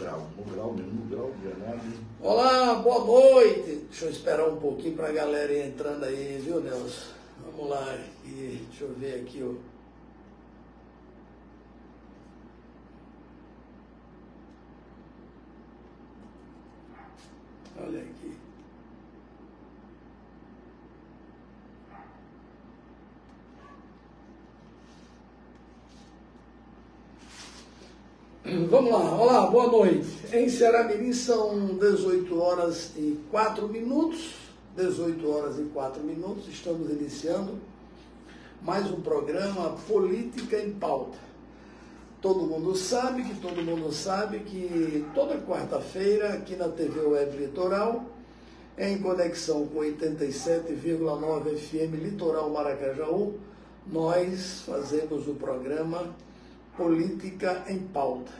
grau de análise. Olá, boa noite. Deixa eu esperar um pouquinho para a galera ir entrando aí, viu, Nelson? Vamos lá, e deixa eu ver aqui, ó. Olha aqui. Vamos lá, olá, boa noite. Em Ceará-Mirim são 18 horas e 4 minutos, 18 horas e 4 minutos, estamos iniciando mais um programa Política em Pauta. Todo mundo sabe que toda quarta-feira aqui na TV Web Litoral, em conexão com 87,9 FM Litoral Maracajaú, nós fazemos o programa Política em Pauta.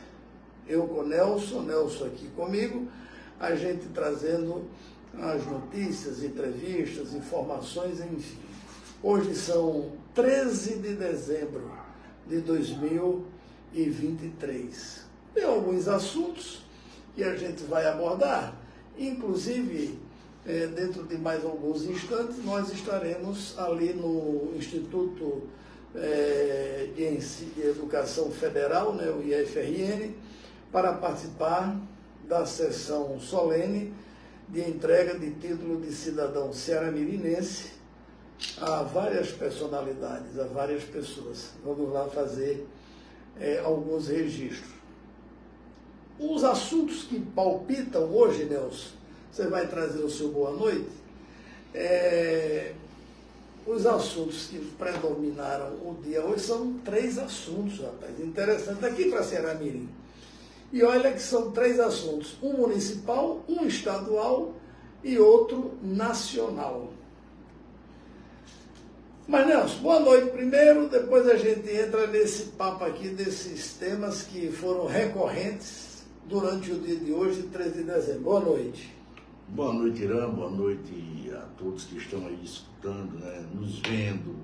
Eu com Nelson aqui comigo, a gente trazendo as notícias, entrevistas, informações, enfim. Hoje são 13 de dezembro de 2023. Tem alguns assuntos que a gente vai abordar, inclusive, dentro de mais alguns instantes, nós estaremos ali no Instituto de Educação Federal, né, o IFRN, para participar da sessão solene de entrega de título de cidadão ceará-mirinense a várias personalidades, a várias pessoas. Vamos lá fazer alguns registros. Os assuntos que palpitam hoje, Nelson, você vai trazer o seu boa noite, os assuntos que predominaram o dia hoje são 3 assuntos, rapaz, interessante, aqui para Ceará-Mirim. E olha que são 3 assuntos, um municipal, um estadual e outro nacional. Mas, Nelson, boa noite primeiro, depois a gente entra nesse papo aqui, desses temas que foram recorrentes durante o dia de hoje, 13 de dezembro. Boa noite. Boa noite, Irã, boa noite a todos que estão aí escutando, né, nos vendo,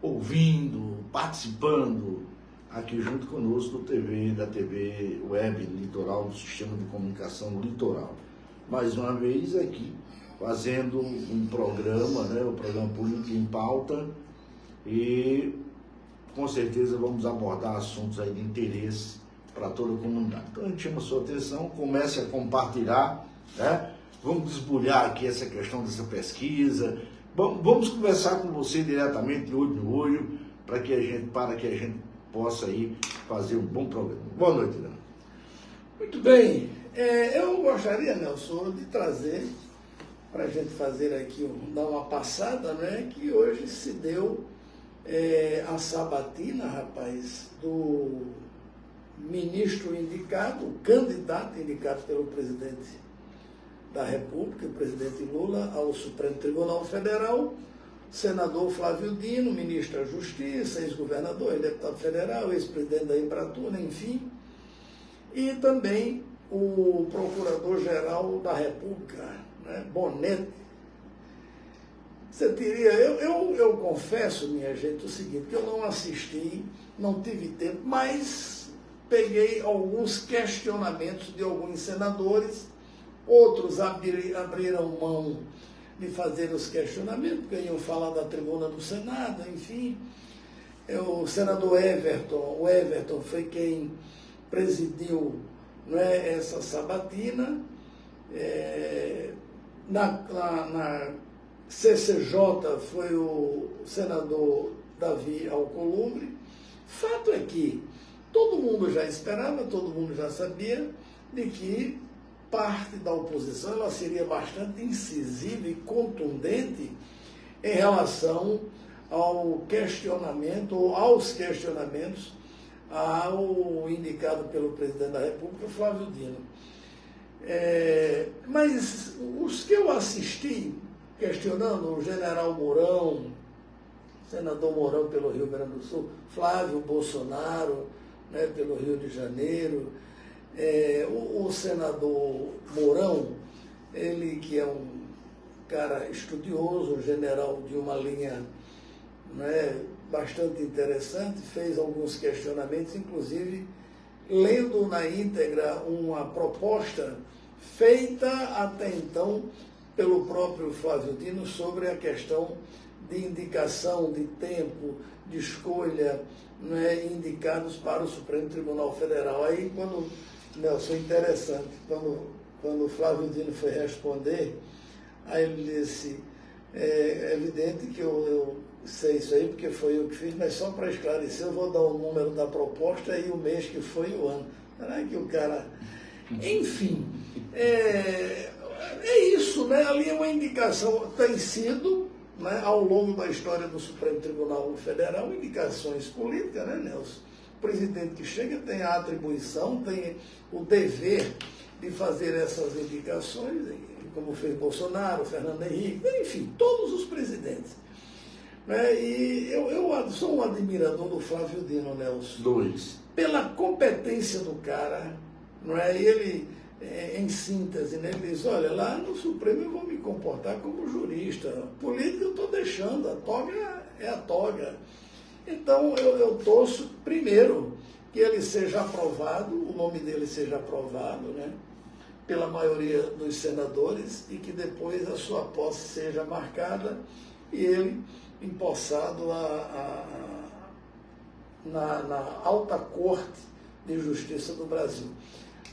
ouvindo, participando aqui junto conosco da TV Web Litoral, do Sistema de Comunicação Litoral. Mais uma vez aqui, fazendo um programa, né, o programa Política em Pauta, e com certeza vamos abordar assuntos aí de interesse para toda a comunidade. Então a gente chama a sua atenção, comece a compartilhar, né? Vamos desbulhar aqui essa questão dessa pesquisa, vamos conversar com você diretamente, de olho no olho, para que a gente possa aí fazer um bom programa. Boa noite, Dana. Muito bem, eu gostaria, Nelson, de trazer, para a gente fazer aqui, dar uma passada, né, que hoje se deu a sabatina, rapaz, do ministro indicado, o candidato indicado pelo presidente da República, o presidente Lula, ao Supremo Tribunal Federal, senador Flávio Dino, ministro da Justiça, ex-governador, deputado federal, ex-presidente da Embratur, enfim, e também o procurador-geral da República, né, Bonetti. Você diria, eu confesso, minha gente, o seguinte, que eu não assisti, não tive tempo, mas peguei alguns questionamentos de alguns senadores. Outros abriram mão de fazer os questionamentos, porque iam falar da tribuna do Senado, enfim. O senador Everton foi quem presidiu, né, essa sabatina. Na CCJ foi o senador Davi Alcolumbre. Fato é que todo mundo já esperava, todo mundo já sabia de que parte da oposição ela seria bastante incisiva e contundente em relação ao questionamento, ou aos questionamentos ao indicado pelo presidente da República, Flávio Dino. Mas os que eu assisti questionando, o general Mourão, senador Mourão pelo Rio Grande do Sul, Flávio Bolsonaro, né, pelo Rio de Janeiro, o senador Mourão, ele que é um cara estudioso, um general de uma linha, né, bastante interessante, fez alguns questionamentos, inclusive lendo na íntegra uma proposta feita até então pelo próprio Flávio Dino sobre a questão de indicação de tempo, de escolha, né, indicados para o Supremo Tribunal Federal. Aí, Nelson, interessante, quando o Flávio Dino foi responder, aí ele disse, é evidente que eu sei isso aí, porque foi eu que fiz, mas só para esclarecer, eu vou dar o número da proposta e o mês que foi e o ano. Será que o cara... Enfim, é isso, né? Ali é uma indicação, tem sido, né, ao longo da história do Supremo Tribunal Federal, indicações políticas, né, Nelson? O presidente que chega tem a atribuição, tem o dever de fazer essas indicações, como fez Bolsonaro, Fernando Henrique, enfim, todos os presidentes. Né? E eu sou um admirador do Flávio Dino, Nelson. Pela competência do cara, não é? Ele, em síntese, né, ele diz, olha, lá no Supremo eu vou me comportar como jurista, política eu estou deixando, a toga é a toga. Então eu torço, primeiro, que ele seja aprovado, o nome dele seja aprovado, né, pela maioria dos senadores, e que depois a sua posse seja marcada e ele empossado na alta corte de justiça do Brasil.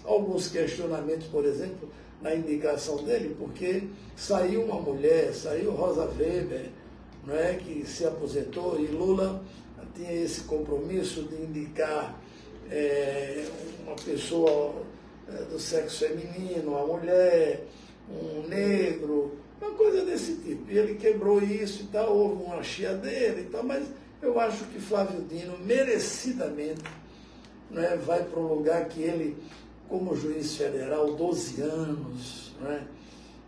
Alguns questionamentos, por exemplo, na indicação dele, porque saiu uma mulher, saiu Rosa Weber, não é, que se aposentou, e Lula tinha esse compromisso de indicar uma pessoa do sexo feminino, uma mulher, um negro, uma coisa desse tipo. E ele quebrou isso e tal, houve uma chiadeira e tal, mas eu acho que Flávio Dino, merecidamente, né, vai para um lugar que ele, como juiz federal, 12 anos, né?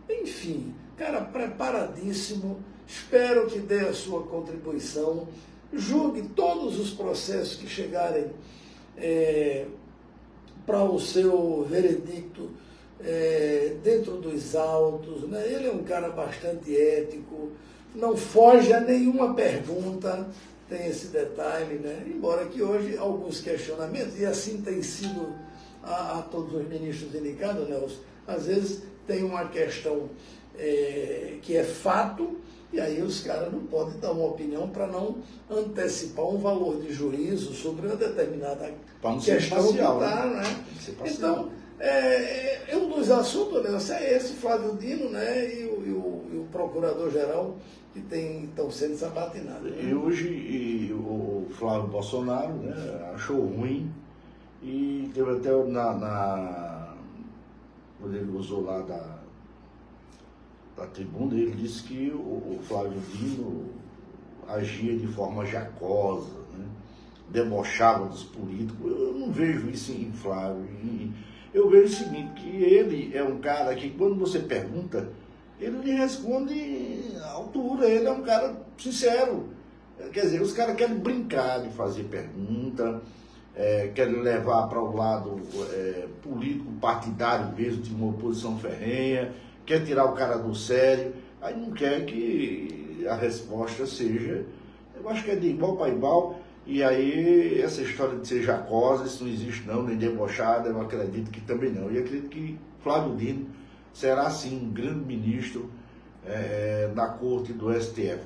Enfim, cara preparadíssimo, espero que dê a sua contribuição, julgue todos os processos que chegarem para o seu veredicto dentro dos autos, né? Ele é um cara bastante ético, não foge a nenhuma pergunta, tem esse detalhe, né? Embora que hoje alguns questionamentos, e assim tem sido a todos os ministros indicados, Nelson, às vezes tem uma questão que é fato, e aí os caras não podem dar uma opinião para não antecipar um valor de juízo sobre uma determinada questão que está, né? Então, um dos assuntos, Nelson, é esse, Flávio Dino, né, e o procurador-geral, que estão sendo sabatinados. E hoje o Flávio Bolsonaro, né, achou ruim, e teve até quando ele usou lá da tribuna, ele disse que o Flávio Dino agia de forma jacosa, né, debochava dos políticos. Eu não vejo isso em Flávio. Eu vejo o seguinte, que ele é um cara que, quando você pergunta, ele lhe responde à altura, ele é um cara sincero. Quer dizer, os caras querem brincar de fazer pergunta, querem levar para o lado político, partidário mesmo, de uma oposição ferrenha, quer tirar o cara do sério, aí não quer que a resposta seja, eu acho que é de igual para igual, e aí essa história de ser jacosa, isso não existe não, nem debochada, eu acredito que também não. E acredito que Flávio Dino será sim um grande ministro na corte do STF,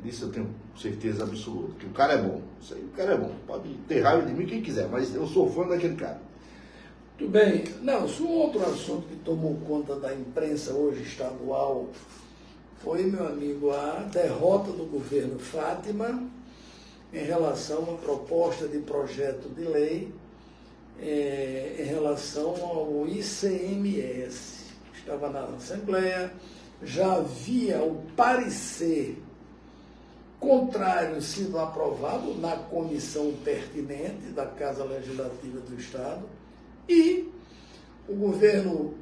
disso eu tenho certeza absoluta, que o cara é bom, isso aí, o cara é bom, pode ter raiva de mim quem quiser, mas eu sou fã daquele cara. Muito bem. Nelson, um outro assunto que tomou conta da imprensa hoje estadual foi, meu amigo, a derrota do governo Fátima em relação à proposta de projeto de lei em relação ao ICMS. Estava na Assembleia, já havia o parecer contrário sido aprovado na comissão pertinente da Casa Legislativa do Estado, e o governo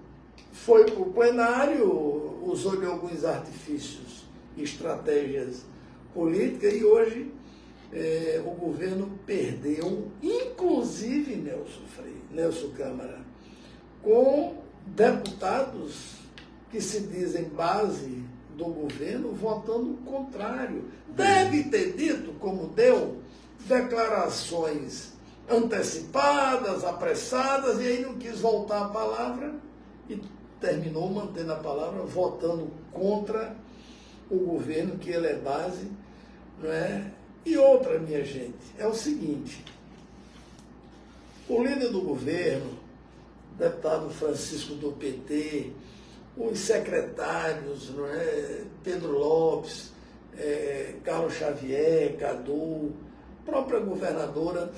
foi para o plenário, usou de alguns artifícios e estratégias políticas, e hoje o governo perdeu, inclusive Nelson Câmara, com deputados que se dizem base do governo votando o contrário. Deve ter dito, como deu, declarações antecipadas, apressadas, e aí não quis voltar à palavra e terminou mantendo a palavra, votando contra o governo, que ele é base, não é? E outra, minha gente, é o seguinte, o líder do governo, o deputado Francisco do PT, os secretários, não é? Pedro Lopes, Carlos Xavier, Cadu, própria governadora,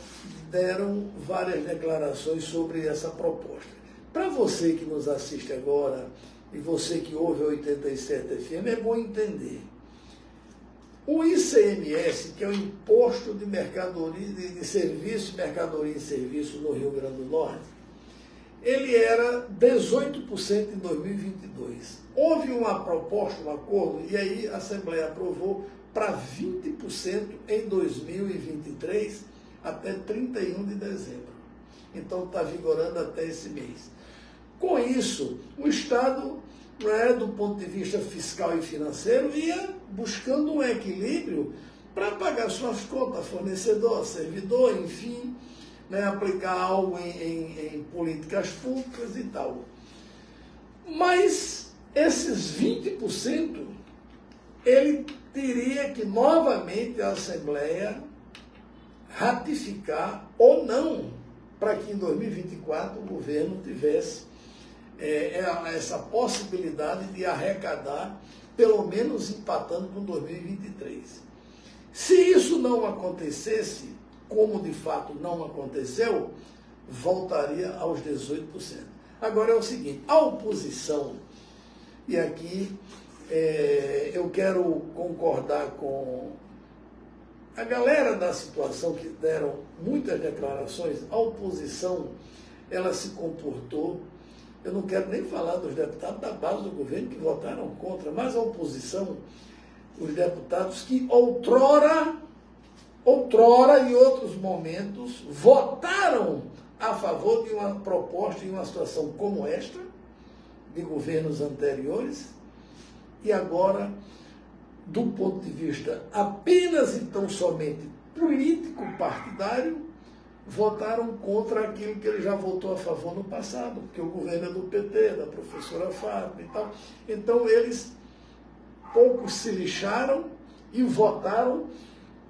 deram várias declarações sobre essa proposta. Para você que nos assiste agora, e você que ouve a 87 FM, é bom entender. O ICMS, que é o Imposto de Mercadoria, de Serviço, Mercadoria e Serviço no Rio Grande do Norte, ele era 18% em 2022. Houve uma proposta, um acordo, e aí a Assembleia aprovou para 20% em 2023, até 31 de dezembro. Então está vigorando até esse mês. Com isso, o Estado, do ponto de vista fiscal e financeiro, ia buscando um equilíbrio para pagar suas contas, fornecedor, servidor, enfim, aplicar algo em políticas públicas e tal. Mas esses 20%, ele teria que novamente a Assembleia ratificar ou não, para que em 2024 o governo tivesse essa possibilidade de arrecadar, pelo menos empatando com 2023. Se isso não acontecesse, como de fato não aconteceu, voltaria aos 18%. Agora é o seguinte, a oposição, e aqui eu quero concordar com a galera da situação que deram muitas declarações, a oposição, ela se comportou, eu não quero nem falar dos deputados da base do governo que votaram contra, mas a oposição, os deputados que outrora em outros momentos, votaram a favor de uma proposta em uma situação como esta, de governos anteriores, e agora, do ponto de vista apenas e tão somente político-partidário, votaram contra aquilo que ele já votou a favor no passado, porque o governo é do PT, da professora Fábio e tal. Então, eles poucos se lixaram e votaram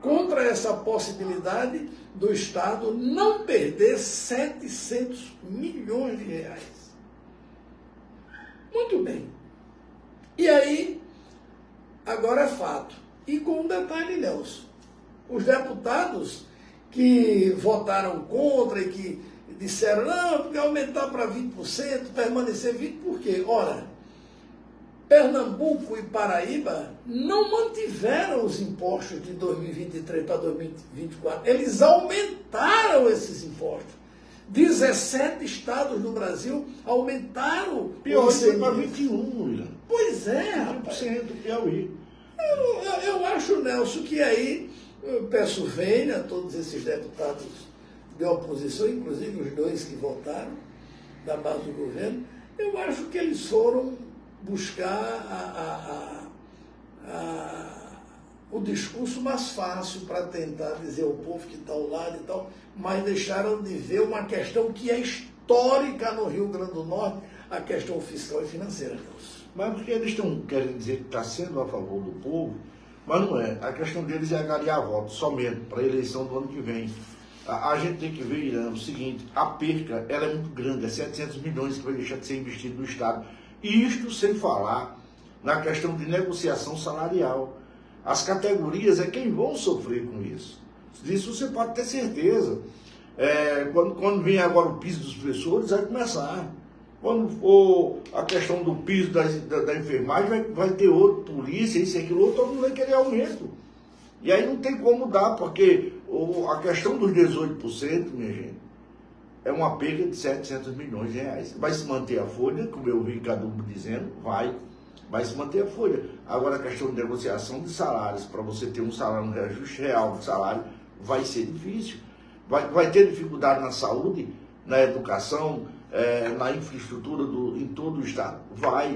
contra essa possibilidade do Estado não perder 700 milhões de reais. Muito bem. E aí, agora é fato. E com um detalhe, Nelson, os deputados que votaram contra e que disseram, não, porque aumentar para 20%, permanecer 20%, por quê? Ora, Pernambuco e Paraíba não mantiveram os impostos de 2023 para 2024. Eles aumentaram esses impostos. 17 estados do Brasil aumentaram. Pior, foi para 21, William. Pois é, rapaz. 20% do Piauí. Eu acho, Nelson, que aí, eu peço vênia a todos esses deputados de oposição, inclusive os dois que votaram, da base do governo, eu acho que eles foram buscar o discurso mais fácil para tentar dizer ao povo que está ao lado e tal, mas deixaram de ver uma questão que é histórica no Rio Grande do Norte, a questão fiscal e financeira, Nelson. Mas porque eles querem dizer que está sendo a favor do povo, mas não é. A questão deles é angariar votos somente para a eleição do ano que vem. A gente tem que ver, Irã, o seguinte, a perca ela é muito grande, é 700 milhões que vai deixar de ser investido no Estado. E isto sem falar na questão de negociação salarial. As categorias é quem vão sofrer com isso. Disso você pode ter certeza. Quando vem agora o piso dos professores, vai começar. Quando for a questão do piso da enfermagem, vai ter outro, polícia, isso e aquilo, outro, todo mundo vai querer aumento. E aí não tem como dar, porque a questão dos 18%, minha gente, é uma perda de 700 milhões de reais. Vai se manter a folha, como eu vi Cadu dizendo, vai se manter a folha. Agora a questão de negociação de salários, para você ter um salário, um reajuste real de salário, vai ser difícil. Vai ter dificuldade na saúde, na educação, na infraestrutura em todo o Estado.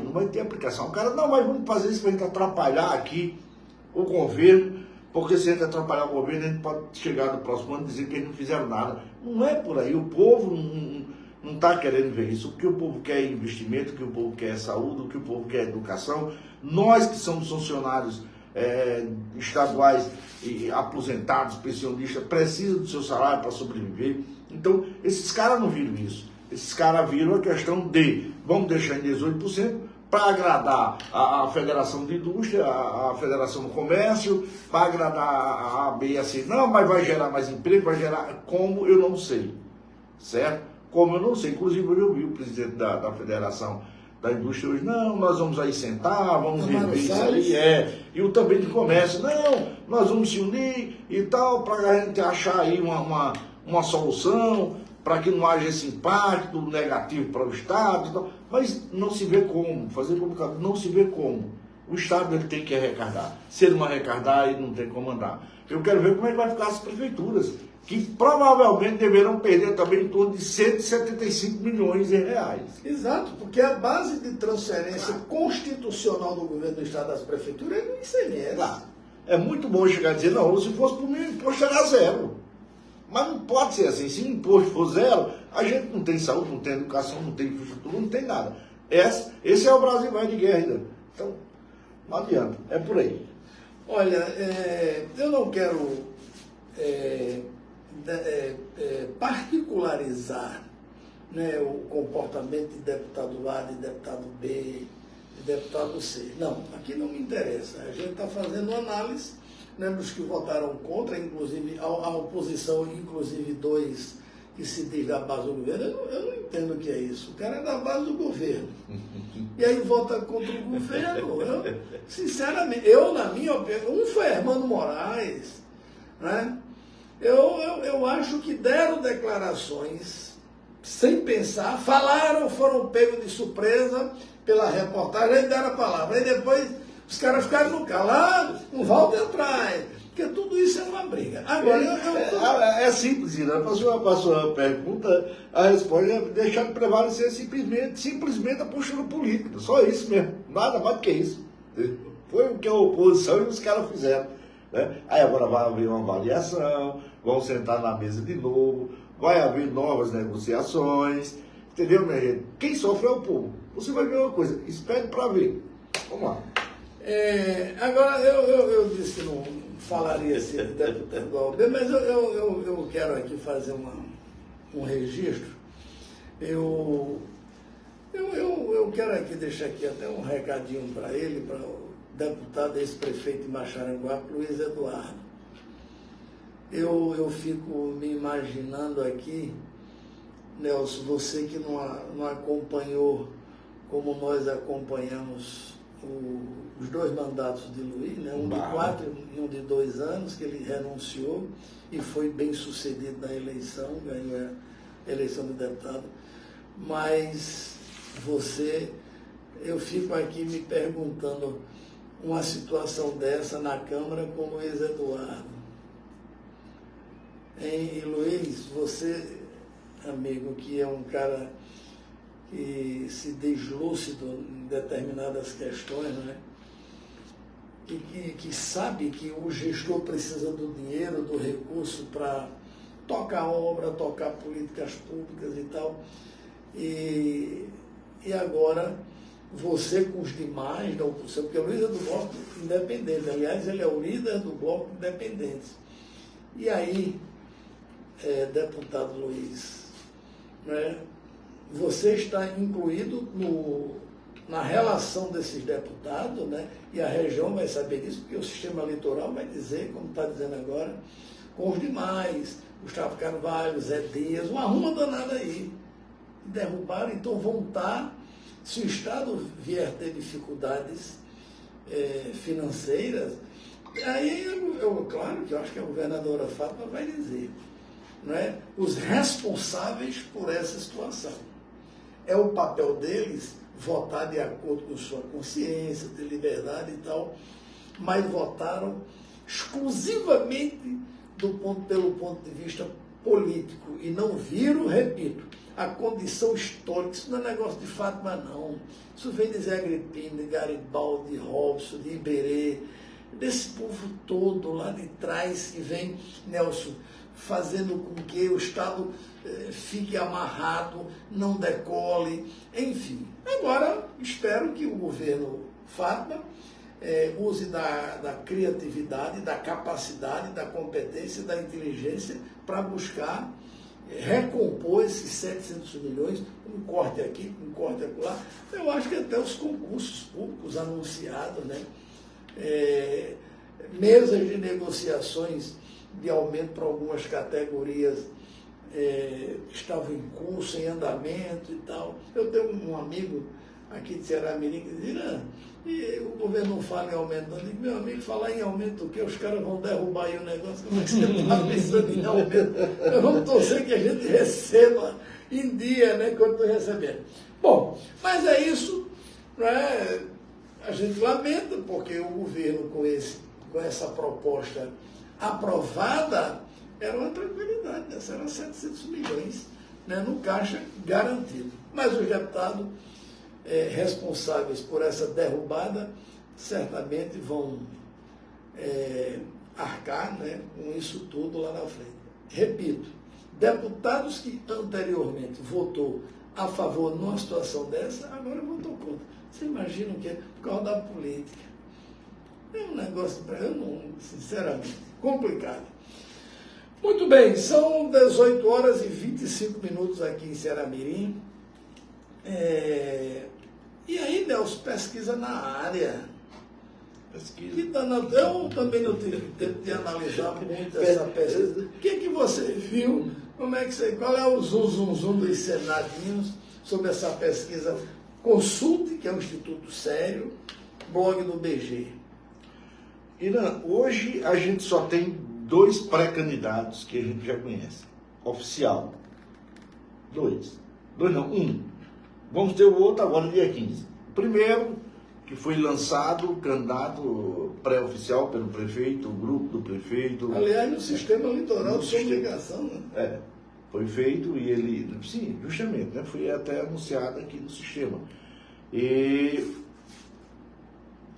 Não vai ter aplicação. O cara, não, mas vamos fazer isso para a gente atrapalhar aqui o governo, porque se a gente atrapalhar o governo, a gente pode chegar no próximo ano e dizer que eles não fizeram nada. Não é por aí, o povo não está querendo ver isso. O que o povo quer é investimento, o que o povo quer é saúde, o que o povo quer é educação. Nós que somos funcionários estaduais, e aposentados, pensionistas, precisam do seu salário para sobreviver. Então, esses caras não viram isso. Esses caras viram a questão de, vamos deixar em 18%, para agradar a Federação de Indústria, a Federação do Comércio, para agradar a AB e a C. Não, mas vai gerar mais emprego, vai gerar como, eu não sei. Certo? Como eu não sei. Inclusive, eu ouvi o presidente da Federação da Indústria hoje, não, nós vamos aí sentar, vamos ver isso aí, e o também de comércio, não, nós vamos se unir e tal, para a gente achar aí uma solução, para que não haja esse impacto negativo para o Estado e tal, mas não se vê como, fazer comunicado, não se vê como. O Estado ele tem que arrecadar. Se ele não arrecadar, ele não tem como andar. Eu quero ver como é que vai ficar as prefeituras, que provavelmente deverão perder também em torno de 175 milhões de reais. Exato, porque a base de transferência constitucional do governo do Estado das prefeituras é no ICMS. Claro. É muito bom chegar a dizer, não, se fosse por mim, o imposto era zero. Mas não pode ser assim. Se o imposto for zero, a gente não tem saúde, não tem educação, não tem infraestrutura, não tem nada. Esse é o Brasil vai de guerra ainda. Então, não adianta. É por aí. Olha, eu não quero particularizar, né, o comportamento de deputado A, de deputado B, de deputado C. Não, aqui não me interessa. A gente está fazendo análise, né, dos que votaram contra, inclusive a oposição, inclusive 2 que se diz da base do governo. Eu não entendo o que é isso. O cara é da base do governo. E aí vota contra o governo. Sinceramente, na minha opinião, um foi Hermano Moraes, né? Eu acho que deram declarações sem pensar, falaram, foram pegos de surpresa pela reportagem, aí deram a palavra. Aí depois os caras ficaram calados, não voltem atrás, porque tudo isso é uma briga. Agora, é simples, né? Passou a pergunta, a resposta é deixar de prevalecer simplesmente a postura política. Só isso mesmo, nada mais do que isso. Foi o que a oposição e os caras fizeram. Né? Aí agora vai haver uma avaliação, vão sentar na mesa de novo, vai haver novas negociações, entendeu, minha gente? Quem sofre é o povo. Você vai ver uma coisa, espere para ver. Vamos lá. Agora, eu disse que não falaria assim de deputado do AOB, mas eu quero aqui fazer um registro. Eu quero aqui deixar aqui até um recadinho para ele, para o deputado ex-prefeito de Macharanguape, Luiz Eduardo. Eu fico me imaginando aqui, Nelson, você que não acompanhou como nós acompanhamos os 2 mandatos de Luiz, né? Um de 4 e um de 2 anos, que ele renunciou e foi bem sucedido na eleição, ganhou a eleição de deputado. Mas eu fico aqui me perguntando uma situação dessa na Câmara com o Luiz Eduardo. E Luiz, você, amigo, que é um cara que se diz lúcido em determinadas questões, né? Que sabe que o gestor precisa do dinheiro, do recurso para tocar obra, tocar políticas públicas e tal. E agora, você com os demais da oposição, porque o Luiz é do Bloco Independente, aliás, ele é o líder do Bloco Independente. E aí, deputado Luiz, né, você está incluído na relação desses deputados, né, e a região vai saber disso, porque o sistema eleitoral vai dizer, como está dizendo agora, com os demais, Gustavo Carvalho, Zé Dias, uma arruma danada aí. Derrubaram, então vão estar, se o Estado vier ter dificuldades financeiras, aí claro que eu acho que a governadora Fátima vai dizer, não é? Os responsáveis por essa situação. É o papel deles votar de acordo com sua consciência, ter liberdade e tal, mas votaram exclusivamente pelo ponto de vista político e não viram, repito, a condição histórica. Isso não é negócio de Fátima, não. Isso vem de Zé Agripino, de Garibaldi, de Robson, de Iberê, desse povo todo lá de trás que vem, Nelson, fazendo com que o Estado fique amarrado, não decole, enfim. Agora, espero que o governo Fátima use da criatividade, da capacidade, da competência, da inteligência para buscar recompor esses 700 milhões, um corte aqui, um corte acolá. Eu acho que até os concursos públicos anunciados, né? Mesas de negociações de aumento para algumas categorias que estavam em curso, em andamento e tal. Eu tenho um amigo aqui de Ceará-Mirim que diz, e o governo não fala em aumento. Eu digo, meu amigo, falar em aumento o quê? Os caras vão derrubar aí o negócio. Como é que você está pensando em aumento? Vamos torcer que a gente receba em dia, né, quando estou recebendo. Bom, mas é isso, né? A gente lamenta, porque o governo com essa proposta aprovada, era uma tranquilidade, né? Eram 700 milhões, né, no caixa garantido. Mas os deputados responsáveis por essa derrubada certamente vão arcar, né, com isso tudo lá na frente. Repito, deputados que anteriormente votou a favor numa situação dessa, agora votou contra. Você imagina o que é? Por causa da política. É um negócio, sinceramente, complicado. Muito bem, são 18 horas e 25 minutos aqui em Ceará-Mirim. E aí, Nelson, pesquisa na área. Pesquisa. Eu também não tive tempo de analisar muito essa pesquisa. O que você viu? Qual é o zum dos senadinhos sobre essa pesquisa? Consulte, que é um instituto sério, blog do BG. Irã, hoje a gente só tem 2 pré-candidatos que a gente já conhece. Oficial. 2. 2 não, 1. Vamos ter o outro agora, dia 15. O primeiro, que foi lançado, candidato pré-oficial pelo prefeito, o grupo do prefeito. Aliás, no sistema eleitoral de comunicação, né? Foi feito e ele, sim, justamente, né? Foi até anunciado aqui no sistema. Que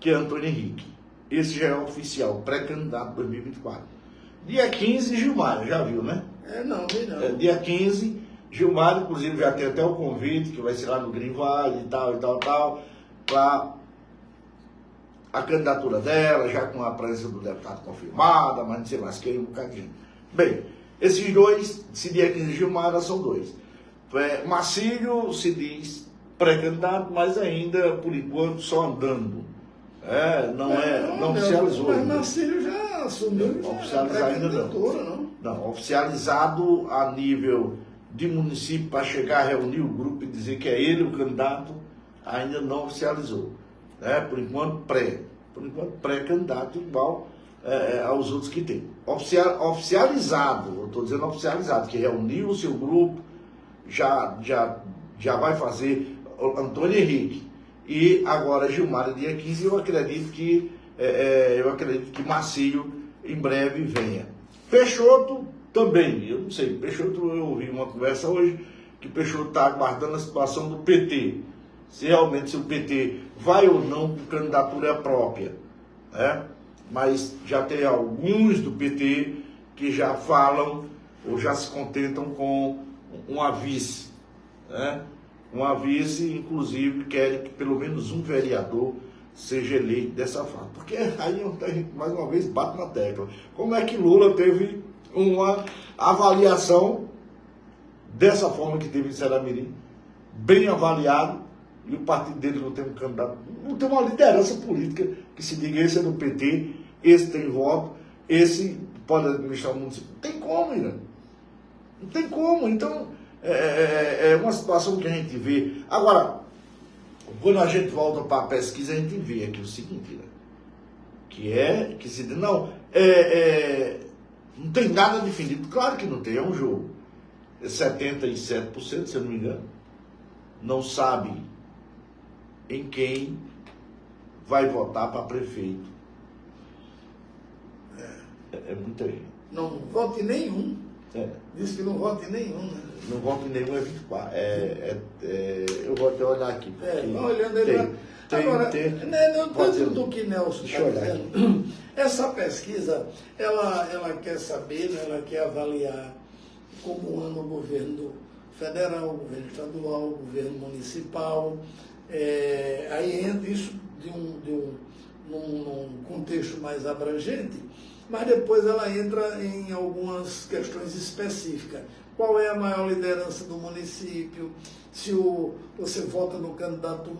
é Antônio Henrique. Esse já é oficial, pré-candidato 2024. Dia 15, Gilmar, já viu, né? Não, vi não. Dia 15, Gilmar, inclusive, já tem até o convite, que vai ser lá no Green Valley e tal, para a candidatura dela, já com a presença do deputado confirmada, mas não sei mais quem, um bocadinho. Bem, esses 2, se dia 15 Gilmar, são 2. Marcílio se diz pré-candidato, mas ainda, por enquanto, só andando. Não oficializou. Mas Marcílio já assumiu. Oficializado ainda não. Não, oficializado a nível de município para chegar a reunir o grupo e dizer que é ele o candidato, ainda não oficializou. Por enquanto, pré-candidato igual aos outros que tem. Oficializado, eu estou dizendo oficializado, que reuniu o seu grupo, já vai fazer Antônio Henrique. E agora Gilmar, dia 15, eu acredito que Marcílio em breve venha. Peixoto também, eu não sei, Peixoto, eu ouvi uma conversa hoje, que Peixoto está aguardando a situação do PT. Se realmente o PT vai ou não com candidatura própria. Mas já tem alguns do PT que já falam ou já se contentam com uma vice. Uma vice, inclusive, querem que pelo menos um vereador seja eleito dessa forma. Porque aí a gente, mais uma vez, bate na tecla. Como é que Lula teve uma avaliação dessa forma que teve em Ceará-Mirim, bem avaliado, e o partido dele não tem um candidato, não tem uma liderança política que se diga, esse é do PT, esse tem voto, esse pode administrar o município. Não tem como, Irã. Não tem como. Então, é uma situação que a gente vê. Agora, quando a gente volta para a pesquisa, a gente vê aqui o seguinte, Irã, que se diz, não tem nada definido. Claro que não tem, é um jogo. 77%, se eu não me engano, não sabe em quem vai votar para prefeito. É muita gente. Não vote nenhum. Disse que não vota em nenhum, né? Não voto em nenhum, é 24. Eu vou até olhar aqui. Tá olhando ele lá. Agora, tanto do que Nelson está dizendo, essa pesquisa, ela quer saber, né, ela quer avaliar como anda o governo federal, o governo estadual, o governo municipal. Aí entra isso num contexto mais abrangente, mas depois ela entra em algumas questões específicas. Qual é a maior liderança do município? Se você vota no candidato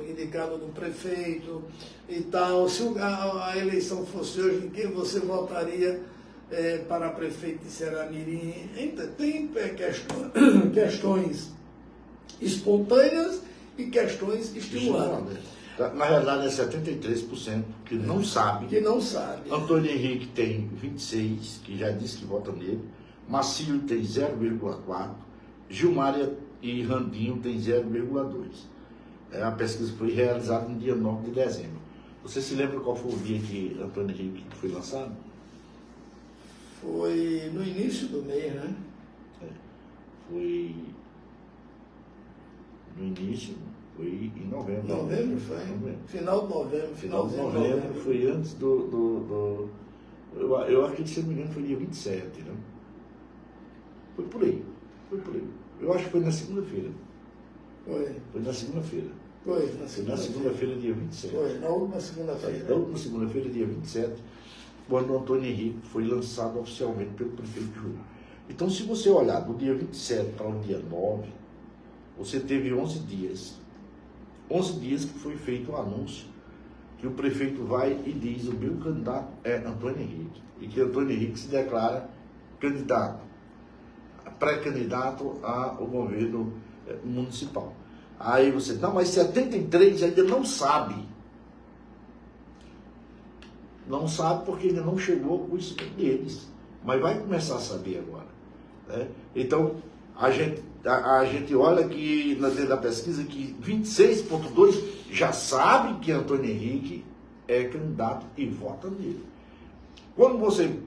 indicado do prefeito e tal. Se a eleição fosse hoje, em quem você votaria para prefeito de Ceará-Mirim? Tem questões espontâneas e questões estimuladas. Na realidade, é 73% que não sabe. Que não sabe. Antônio Henrique tem 26%, que já disse que vota nele. Macílio tem 0,4%. Gilmária e Randinho tem 0,2%. A pesquisa foi realizada no dia 9 de dezembro. Você se lembra qual foi o dia que Antônio Henrique foi lançado? Foi no início do mês, né? Foi no início, foi em novembro. Novembro foi? Novembro. Final de novembro. Final de novembro, foi antes eu acho que, se não me engano, foi dia 27, né? Foi por aí. Eu acho que foi na segunda-feira. Foi na segunda-feira. Foi na segunda-feira, dia 27. Foi, na última segunda-feira. Na última segunda-feira, dia 27, quando o Antônio Henrique foi lançado oficialmente pelo prefeito de Júlio. Então, se você olhar do dia 27 para o dia 9, você teve 11 dias. 11 dias que foi feito o anúncio que o prefeito vai e diz: o meu candidato é Antônio Henrique. E que Antônio Henrique se declara candidato, pré-candidato ao governo municipal. Aí você, não, mas 73 ainda não sabe. Não sabe porque ainda não chegou o estudo deles. Mas vai começar a saber agora. Né? Então, a gente olha que, dentro da pesquisa, que 26,2% já sabe que Antônio Henrique é candidato e vota nele. Quando você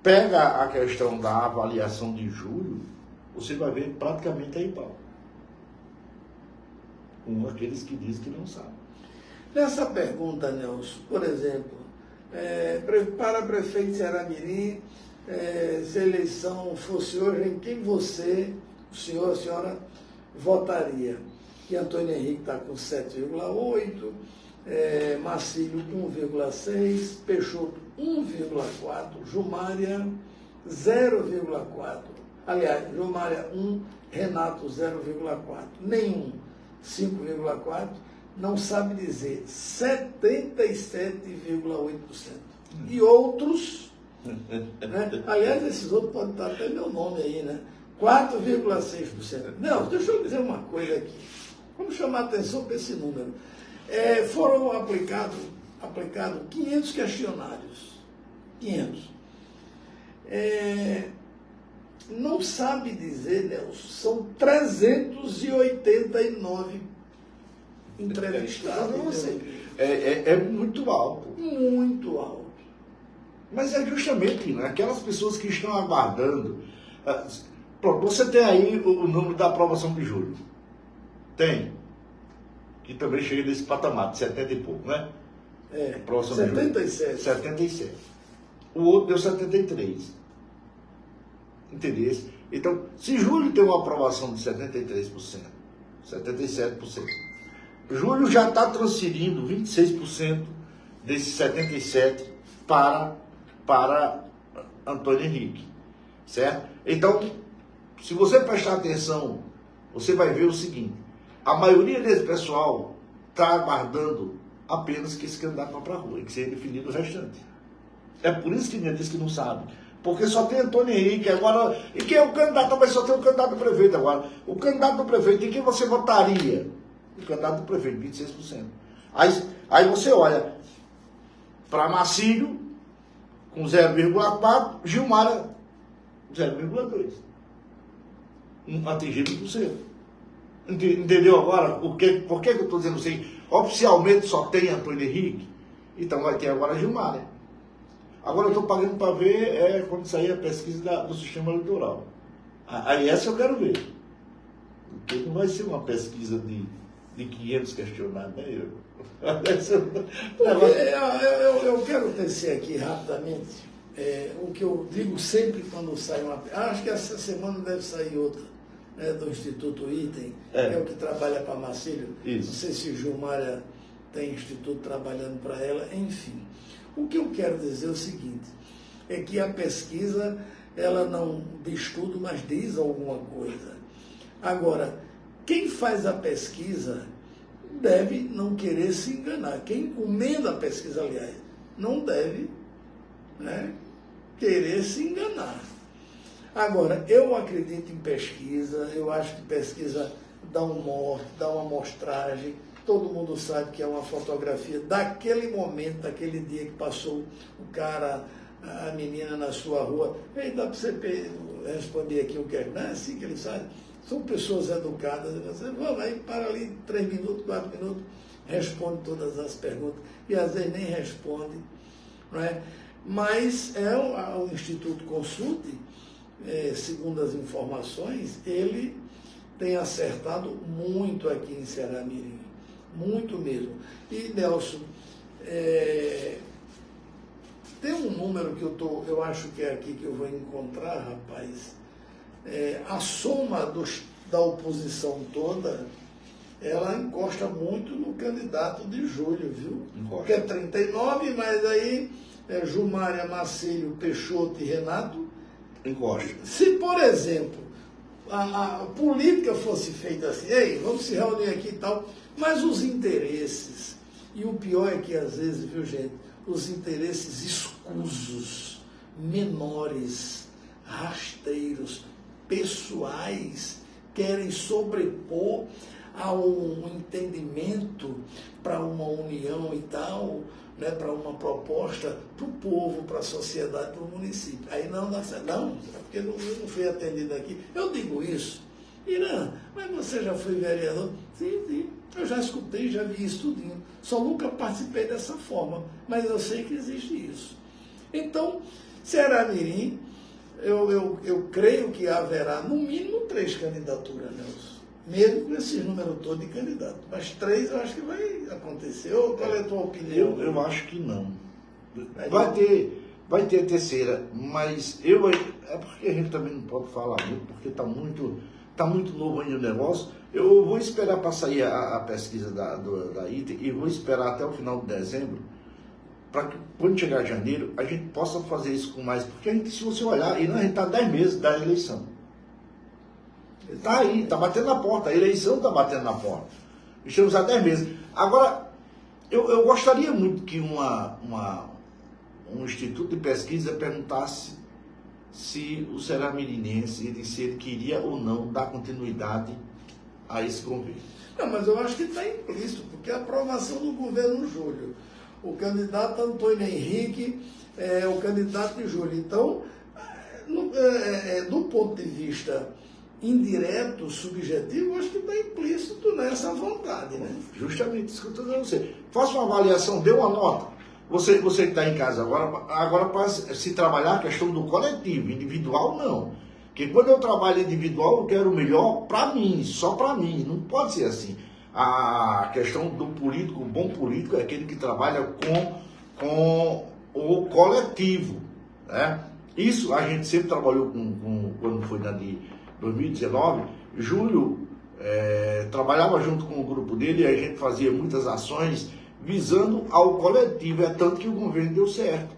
pega a questão da avaliação de julho, você vai ver praticamente aí pau. Com aqueles que dizem que não sabem. Nessa pergunta, Nelson, por exemplo, para prefeito de Ceará-Mirim, se a eleição fosse hoje, em quem você, o senhor, a senhora, votaria? Que Antônio Henrique está com 7,8%, Macílio com 1,6%, Peixoto 1,4%, Gilmária 0,4%. Aliás, Gilmária 1%, Renato 0,4%, nenhum 5,4%, não sabe dizer 77,8%. E outros, né? Aliás, esses outros podem estar até meu nome aí, né? 4,6%. Não, deixa eu dizer uma coisa aqui. Vamos chamar a atenção para esse número. Foram aplicados 500 questionários. 500. Não sabe dizer, Nelson, são 389 entrevistados. É muito alto. Muito alto. Mas é justamente, né, aquelas pessoas que estão aguardando. Pronto, você tem aí o número da aprovação de julho. Tem. Que também chega nesse patamar de 70 e pouco, né? 77. 77. O outro deu 73. Entendeu? Então, se julho tem uma aprovação de 73%, 77%, julho já está transferindo 26% desses 77% para Antônio Henrique, certo? Então, se você prestar atenção, você vai ver o seguinte: a maioria desse pessoal está aguardando apenas que esse candidato vá para a rua e que seja definido o restante. É por isso que ele disse que não sabe. Porque só tem Antônio Henrique agora. E quem é o candidato? Mas só tem o candidato do prefeito agora. O candidato do prefeito, em quem você votaria? O candidato do prefeito, 26%. Aí você olha para Macílio, com 0,4%, Gilmária, 0,2%. Não atingido 1%. Entendeu agora por que eu estou dizendo assim? Oficialmente só tem Antônio Henrique, então vai ter agora Gilmária. Agora eu estou pagando para ver quando sair a pesquisa do sistema eleitoral. Aí essa eu quero ver. Porque não vai ser uma pesquisa de 500 questionários, né? Eu quero descer aqui rapidamente o que eu digo sempre quando sai uma... Acho que essa semana deve sair outra, né, do Instituto Item, que é o que trabalha para Marcílio. Isso. Não sei se Gilmária tem instituto trabalhando para ela, enfim. O que eu quero dizer é o seguinte, é que a pesquisa, ela não diz tudo, mas diz alguma coisa. Agora, quem faz a pesquisa deve não querer se enganar. Quem encomenda a pesquisa, aliás, não deve, né, querer se enganar. Agora, eu acredito em pesquisa, eu acho que pesquisa dá um norte, dá uma amostragem. Todo mundo sabe que é uma fotografia daquele momento, daquele dia que passou o cara, a menina na sua rua. Ei, dá para você responder aqui o que é, não é assim que ele sabe? São pessoas educadas, você vai aí, para ali 3 minutos, 4 minutos, responde todas as perguntas, e às vezes nem responde, não é? Mas o Instituto Consulte, segundo as informações, ele tem acertado muito aqui em Ceará-Mirim, muito mesmo. E, Nelson, tem um número que eu acho que é aqui que eu vou encontrar, rapaz. A soma da oposição toda, ela encosta muito no candidato de Júlio, viu? Porque é 39, mas aí Gilmária, Marcílio, Peixoto e Renato. Encosta. Se, por exemplo, a política fosse feita assim, ei, vamos se reunir aqui e tal, mas os interesses, e o pior é que às vezes, viu gente, os interesses escusos, menores, rasteiros, pessoais, querem sobrepor a um entendimento para uma união e tal, né, para uma proposta para o povo, para a sociedade, para o município. Aí não dá certo. Não, porque não fui atendido aqui. Eu digo isso. Irã, mas você já foi vereador? Sim. Eu já escutei, já vi isso tudinho. Só nunca participei dessa forma, mas eu sei que existe isso. Então, Ceará-Mirim, eu creio que haverá no mínimo 3 candidaturas, Nelson. Mesmo com esse número todo de candidatos. Mas 3 eu acho que vai acontecer. Qual é a tua opinião? Eu acho que não. Vai ter a terceira, mas é porque a gente também não pode falar muito, porque está muito novo ainda o negócio. Eu vou esperar para sair a pesquisa da Item e vou esperar até o final de dezembro, para que quando chegar janeiro a gente possa fazer isso com mais. Porque se você olhar, a gente está 10 meses da eleição. Está aí, está batendo na porta, a eleição está batendo na porta. Estamos há 10 meses. Agora, eu gostaria muito que um instituto de pesquisa perguntasse se o ceará-mirinense, se ele queria ou não dar continuidade a esse governo. Não, mas eu acho que está implícito, porque a aprovação do governo Júlio, o candidato Antônio Henrique é o candidato de Júlio. Então, do ponto de vista indireto, subjetivo, acho que está implícito nessa vontade, né? Justamente isso que eu estou dizendo a você. Faça uma avaliação, dê uma nota. Você que está em casa agora para se trabalhar a questão do coletivo, individual não. Porque quando eu trabalho individual, eu quero o melhor para mim, só para mim. Não pode ser assim. A questão do político, o bom político é aquele que trabalha com o coletivo, né? Isso a gente sempre trabalhou quando foi na de 2019, Júlio trabalhava junto com o grupo dele e a gente fazia muitas ações visando ao coletivo, tanto que o governo deu certo.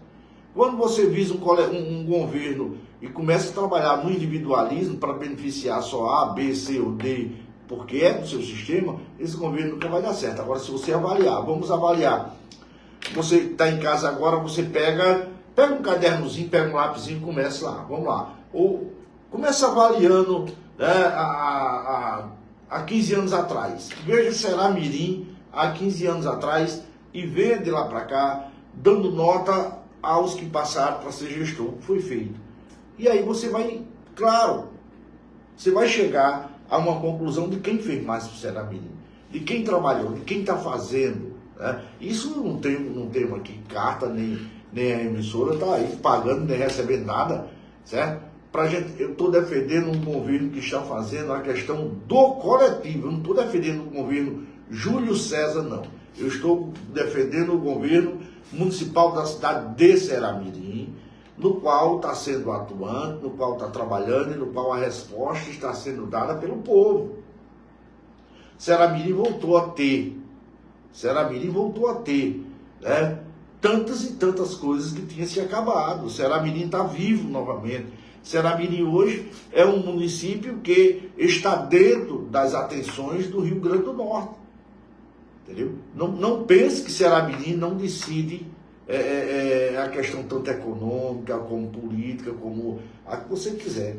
Quando você visa um governo e começa a trabalhar no individualismo para beneficiar só A, B, C ou D, porque é do seu sistema, esse governo nunca vai dar certo. Agora, se você avaliar, vamos avaliar. Você está em casa agora, você pega um cadernozinho, pega um lápisinho e começa lá, vamos lá. Ou começa avaliando, né, há 15 anos atrás. Veja Ceará-Mirim há 15 anos atrás e venha de lá para cá, dando nota aos que passaram para ser gestor, o que foi feito. E aí você vai, claro, você vai chegar a uma conclusão de quem fez mais para o Ceará-Mirim, de quem trabalhou, de quem está fazendo, né? Isso não tem aqui carta, nem nem a emissora está aí pagando, nem recebendo nada, certo? Eu estou defendendo um governo que está fazendo a questão do coletivo, eu não estou defendendo o governo Júlio César, não. Eu estou defendendo o governo municipal da cidade de Ceará-Mirim, no qual está sendo atuante, no qual está trabalhando e no qual a resposta está sendo dada pelo povo. Ceará-Mirim voltou a ter, né, tantas e tantas coisas que tinham se acabado. Ceará-Mirim está vivo novamente. Ceará-Mirim hoje é um município que está dentro das atenções do Rio Grande do Norte. Entendeu? Não pense que Ceará-Mirim não decide a questão tanto econômica, como política, como a que você quiser.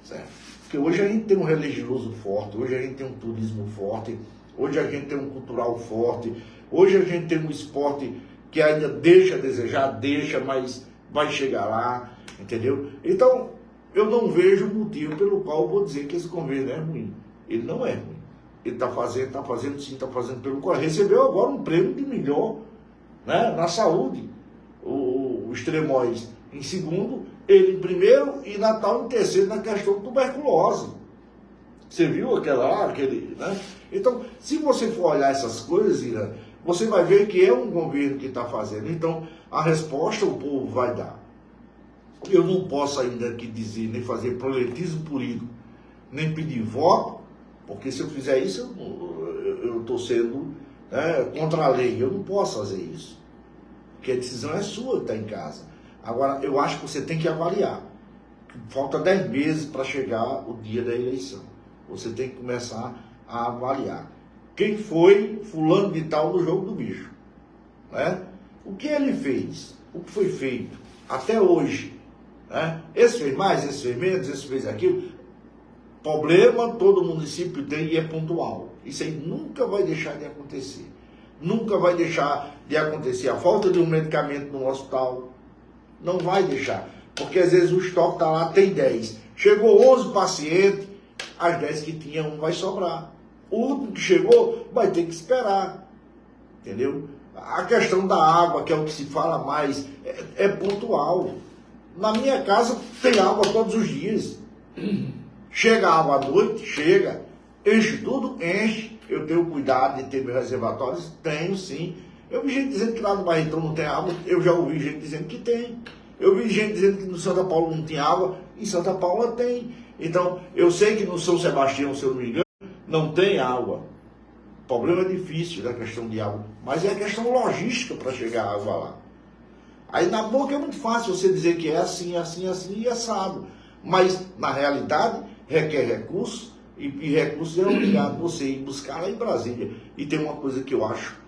Certo? Porque hoje a gente tem um religioso forte, hoje a gente tem um turismo forte, hoje a gente tem um cultural forte, hoje a gente tem um esporte que ainda deixa a desejar, mas vai chegar lá, entendeu? Então, eu não vejo motivo pelo qual eu vou dizer que esse governo é ruim. Ele não é ruim. Ele está fazendo sim, está fazendo pelo qual recebeu agora um prêmio de melhor, né, na saúde. O Extremóis em segundo, ele em primeiro e Natal em terceiro na questão de tuberculose. Você viu aquele, né? Então, se você for olhar essas coisas, Irã, você vai ver que é um governo que está fazendo. Então, a resposta o povo vai dar. Eu não posso ainda aqui dizer, nem fazer proselitismo político, nem pedir voto, porque se eu fizer isso, eu estou sendo, né, contra a lei. Eu não posso fazer isso. Porque a decisão é sua que está em casa. Agora, eu acho que você tem que avaliar. Falta 10 meses para chegar o dia da eleição. Você tem que começar a avaliar. Quem foi fulano de tal no jogo do bicho? Né? O que ele fez? O que foi feito até hoje? Né? Esse fez mais, esse fez menos, esse fez aquilo. Problema todo município tem e é pontual. Isso aí nunca vai deixar de acontecer. Nunca vai deixar de acontecer. A falta de um medicamento no hospital não vai deixar. Porque às vezes o estoque está lá, tem 10. Chegou 11 pacientes, as 10 que tinha, um vai sobrar. O último que chegou vai ter que esperar. Entendeu? A questão da água, que é o que se fala mais, é pontual. Na minha casa tem água todos os dias. Chega água à noite, chega. Enche tudo, enche. Eu tenho cuidado de ter meus reservatórios? Tenho, sim. Eu vi gente dizendo que lá no Barretão não tem água. Eu já ouvi gente dizendo que tem. Eu vi gente dizendo que no Santa Paula não tem água. Em Santa Paula tem. Então, eu sei que no São Sebastião, se eu não me engano, não tem água. O problema é difícil da questão de água. Mas é a questão logística para chegar a água lá. Aí na boca é muito fácil você dizer que é assim, assim, assim e assado. Mas, na realidade, requer recursos. E recursos é obrigado você ir buscar lá em Brasília. E tem uma coisa que eu acho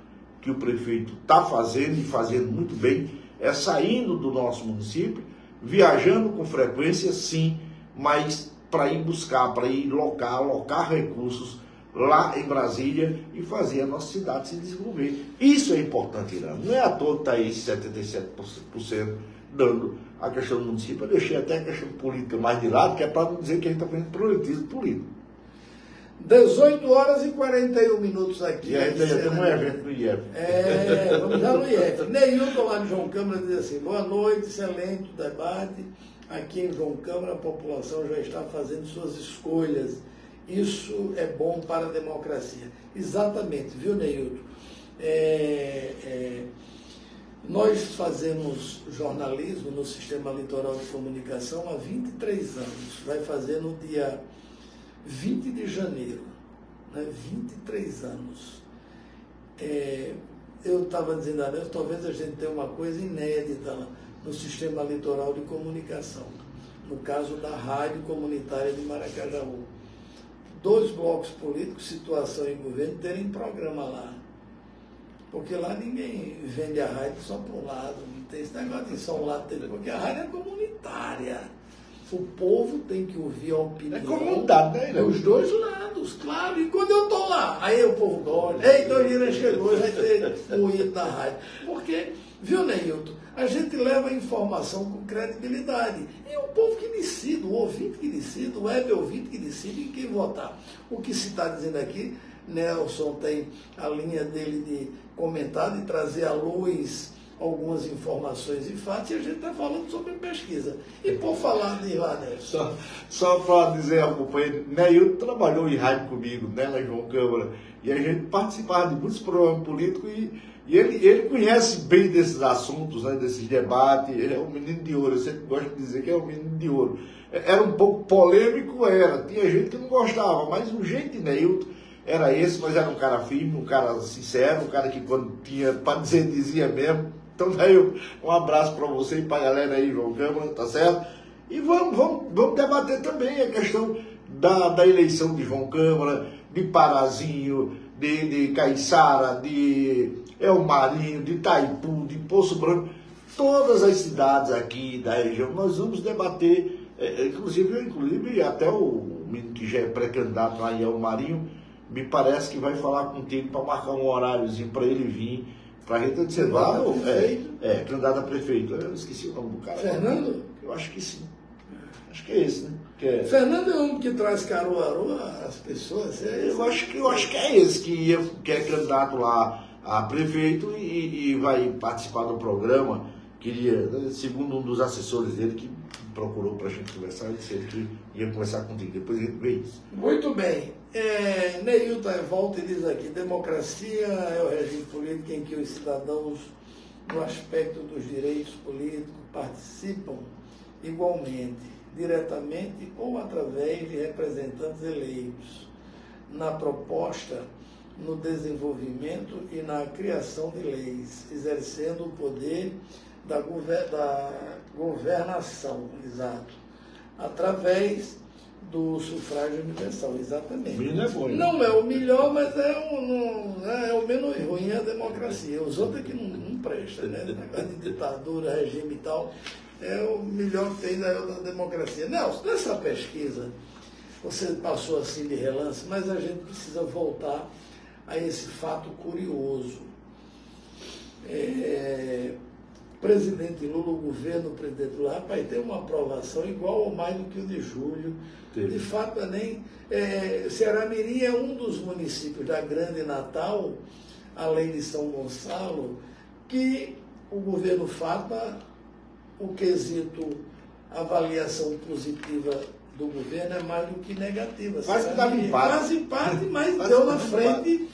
que o prefeito está fazendo e fazendo muito bem, é saindo do nosso município, viajando com frequência, sim, mas para ir buscar, para ir alocar recursos lá em Brasília e fazer a nossa cidade se desenvolver. Isso é importante, Irã. Não é à toa que está aí esse 77% dando a questão do município. Eu deixei até a questão política mais de lado, que é para não dizer que a gente está fazendo proselitismo político. 18 horas e 41 minutos aqui. E ainda já tem um evento no IEF. Vamos já no IEF. Neilton lá de João Câmara diz assim: boa noite, excelente debate. Aqui em João Câmara a população já está fazendo suas escolhas. Isso é bom para a democracia. Exatamente, viu, Neilton? Nós fazemos jornalismo no Sistema Litoral de Comunicação há 23 anos. Vai fazer no dia 20 de janeiro, né? 23 anos. Eu estava dizendo a Deus, talvez a gente tenha uma coisa inédita no Sistema Litoral de Comunicação, no caso da Rádio Comunitária de Maracajaú. 2 blocos políticos, situação e governo, terem programa lá. Porque lá ninguém vende a rádio só para um lado, não tem esse negócio de só um lado, porque a rádio é comunitária. O povo tem que ouvir a opinião dos 2 lados, claro. E quando eu estou lá, aí o povo olha, ei, Doira chegou, vai ter um hino da rádio. Porque, viu, Neilton, a gente leva a informação com credibilidade. E o povo que decide, o ouvinte que decide, o web ouvinte que decide em quem votar. O que se está dizendo aqui, Nelson tem a linha dele de comentar, de trazer à luz algumas informações e fatos, e a gente está falando sobre pesquisa. E por falar de Ivanildo. Só para dizer ao companheiro, Neilton trabalhou em rádio comigo, né, lá em João Câmara, e a gente participava de muitos programas políticos e ele conhece bem desses assuntos, né, desses debates. Ele é um menino de ouro, eu sempre gosto de dizer que é um menino de ouro. Era um pouco polêmico, tinha gente que não gostava, mas o jeito de Neilton era esse, mas era um cara firme, um cara sincero, um cara que quando tinha para dizer, dizia mesmo. Então, Neilton, um abraço para você e para a galera aí, João Câmara, tá certo? E vamos debater também a questão da eleição de João Câmara, de Parazinho, de Caiçara, de Elmarinho, de Itaipu, de Poço Branco, todas as cidades aqui da região, nós vamos debater, inclusive até o menino que já é pré-candidato lá em Elmarinho, me parece que vai falar contigo para marcar um horáriozinho para ele vir, para a gente observar. Candidato a prefeito. Eu esqueci o nome do cara. Fernando? Eu acho que sim. Acho que é esse, né? Fernando é o homem que traz caruaru às pessoas? Eu acho que é esse que é candidato lá a prefeito e vai participar do programa. Queria, segundo um dos assessores dele que procurou para a gente conversar, ele disse que ia conversar contigo, depois a gente vê isso. Muito bem. Neilton volta e diz aqui, democracia é o regime político em que os cidadãos, no aspecto dos direitos políticos, participam igualmente, diretamente ou através de representantes eleitos, na proposta, no desenvolvimento e na criação de leis, exercendo o poder da governação, exato, através do sufrágio universal, exatamente. Não é o melhor, mas é o menos ruim, a democracia. Os outros é que não prestam, né? Negócio de ditadura, regime e tal, é o melhor que tem da democracia. Nelson, nessa pesquisa, você passou assim de relance, mas a gente precisa voltar a esse fato curioso. Presidente Lula, o governo, o presidente Lula, rapaz, tem uma aprovação igual ou mais do que o de julho. De fato, Ceará-Mirim é um dos municípios da Grande Natal, além de São Gonçalo, que o governo Fátima, o quesito avaliação positiva do governo é mais do que negativa. Quase empate, mas deu na frente.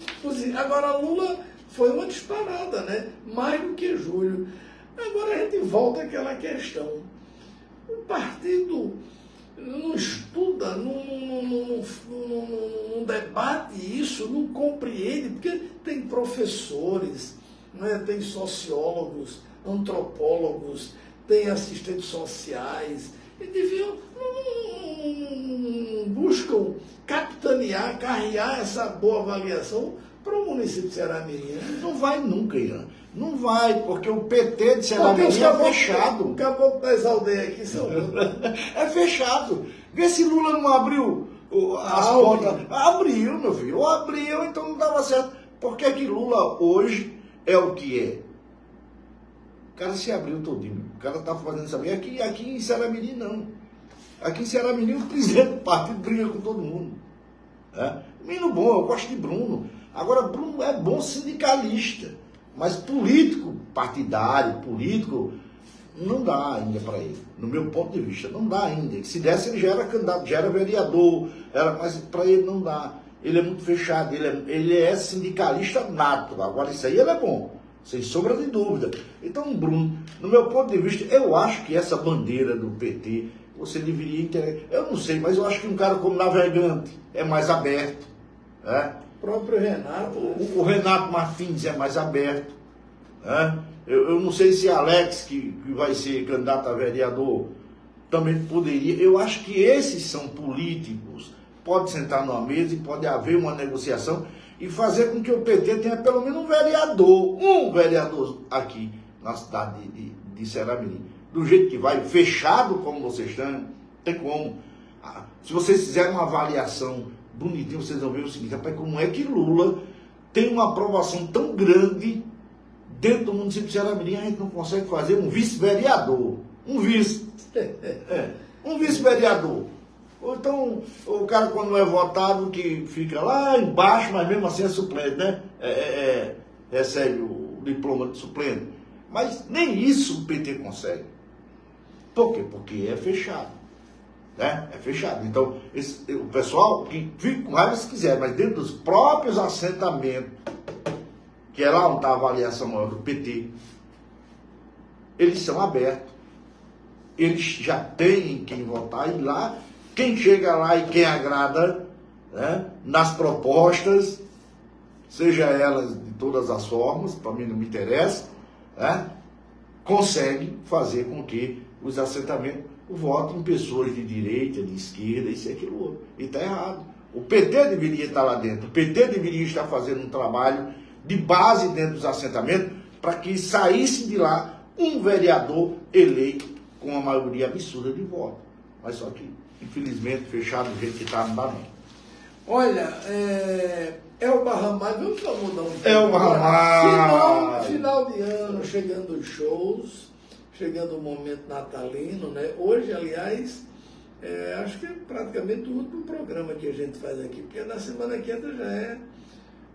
Agora, Lula foi uma disparada, né? Mais do que julho. Agora a gente volta àquela questão. O partido não estuda, não debate isso, não compreende, porque tem professores, né, tem sociólogos, antropólogos, tem assistentes sociais, e deviam, buscam capitanear, carrear essa boa avaliação para o município de Ceará-Mirim. Não vai nunca, Ian. Não vai, porque o PT de Ceará-Mirim é fechado. O caboclo das aldeias aqui são é fechado. Vê se Lula não abriu as portas. Abriu, meu filho. Ou abriu, então não dava certo. Por que que Lula hoje é o que é? O cara se abriu todinho. O cara tá fazendo saber. Aqui em Ceará-Mirim não. Aqui em Ceará-Mirim o presidente do partido briga com todo mundo. Menino bom, eu gosto de Bruno. Agora, Bruno é bom sindicalista. Mas político partidário, político, não dá ainda para ele. No meu ponto de vista, não dá ainda. Se ele já era candidato, já era vereador, mas para ele não dá. Ele é muito fechado, ele é sindicalista nato. Agora, isso aí ele é bom, sem sombra de dúvida. Então, Bruno, no meu ponto de vista, eu acho que essa bandeira do PT, você deveria entender. Eu não sei, mas eu acho que um cara como Navegante é mais aberto, O próprio Renato. O Renato Martins é mais aberto. Eu não sei se Alex, que vai ser candidato a vereador, também poderia. Eu acho que esses são políticos. Pode sentar numa mesa e pode haver uma negociação e fazer com que o PT tenha pelo menos um vereador aqui na cidade de Ceará-Mirim. Do jeito que vai, fechado como vocês estão, tem como. Se vocês fizerem uma avaliação bonitinho, vocês vão ver o seguinte: rapaz, como é que Lula tem uma aprovação tão grande dentro do município de Ceará-Mirim, a gente não consegue fazer um vice-vereador. Um vice-vereador. Ou então, o cara quando é votado, que fica lá embaixo, mas mesmo assim é suplente, né? Recebe o diploma de suplente. Mas nem isso o PT consegue. Por quê? Porque é fechado. Né? É fechado. Então, o pessoal que fica com raiva se quiser, mas dentro dos próprios assentamentos, que é lá onde está a avaliação maior do PT, eles são abertos. Eles já têm quem votar e lá, quem chega lá e quem agrada, né, nas propostas, seja elas de todas as formas, para mim não me interessa, né, consegue fazer com que os assentamentos votem em pessoas de direita, de esquerda, isso e aquilo outro. E está errado. O PT deveria estar lá dentro, o PT deveria estar fazendo um trabalho de base dentro dos assentamentos para que saísse de lá um vereador eleito com uma maioria absurda de votos. Mas só que, infelizmente, fechado do jeito que está, não dá não. Olha, Elba Ramalho, vamos só mudar um pouco. Elba Ramalho. Final de ano, chegando os shows, chegando o momento natalino, né? Hoje, aliás, acho que é praticamente o último programa que a gente faz aqui, porque na semana que entra já é